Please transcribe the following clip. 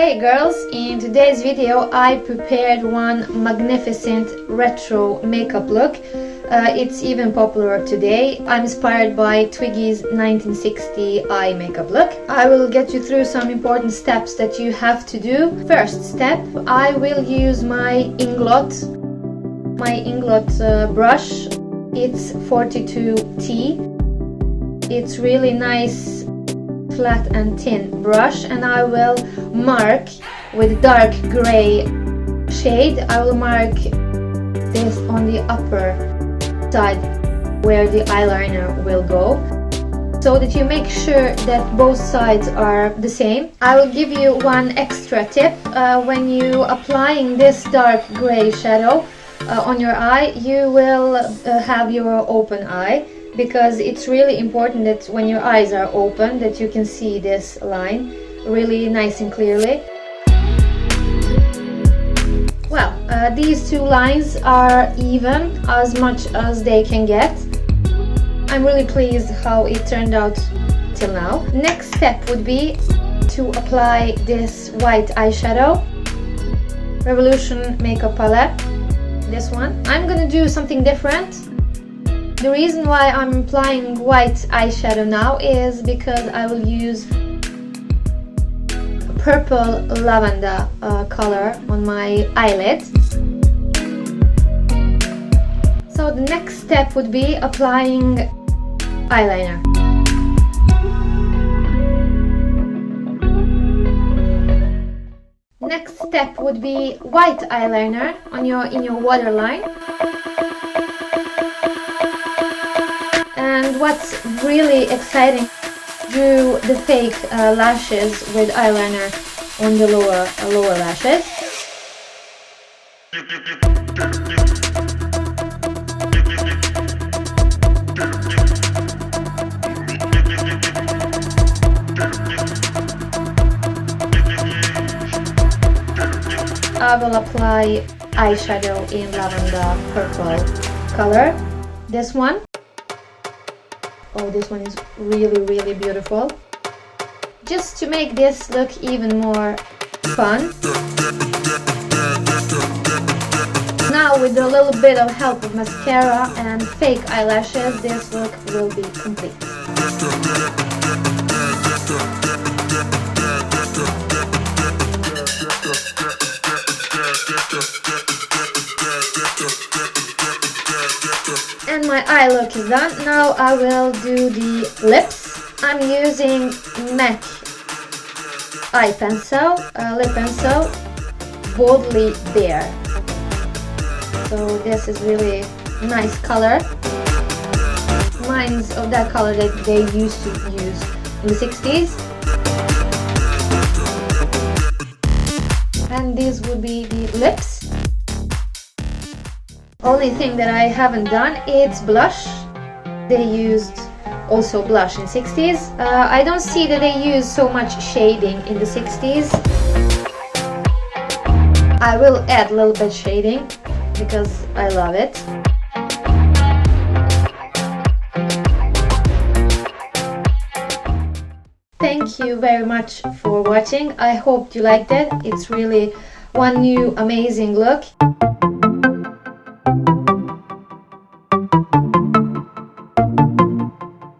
Hey girls, in today's video I prepared one magnificent retro makeup look. It's even popular today. I'm inspired by Twiggy's 1960 eye makeup look. I will get you through some important steps that you have to do. First step, I will use my Inglot brush. It's 42T. It's really nice flat and thin brush, and I will mark with dark gray shade. I will mark this on the upper side where the eyeliner will go, so that you make sure that both sides are the same. I will give you one extra tip. When you applying this dark gray shadow on your eye, you will have your open eye, because it's really important that when your eyes are open that you can see this line really nice and clearly. Well, these two lines are even as much as they can get. I'm really pleased how it turned out till now. Next step would be to apply this white eyeshadow, Revolution Makeup Palette, this one. I'm gonna do something different. The reason why I'm applying white eyeshadow now is because I will use purple lavender color on my eyelid. So the next step would be applying eyeliner. Next step would be white eyeliner on in your waterline. And what's really exciting, do the fake lashes with eyeliner on the lower lashes. I will apply eyeshadow in lavender purple color. This one. Oh, this one is really beautiful. Just to make this look even more fun. Now with a little bit of help of mascara and fake eyelashes, this look will be complete. And my eye look is done. Now I will do the lips. I'm using MAC eye pencil, lip pencil, Boldly Bare. So this is really nice color. Mine's of that color that they used to use in the 60s. And these would be the lips. Only thing that I haven't done is blush. They used also blush in 60s. I don't see that they use so much shading in the 60s. I will add a little bit shading because I love it. Thank you very much for watching. I hope you liked it. It's really one new amazing look.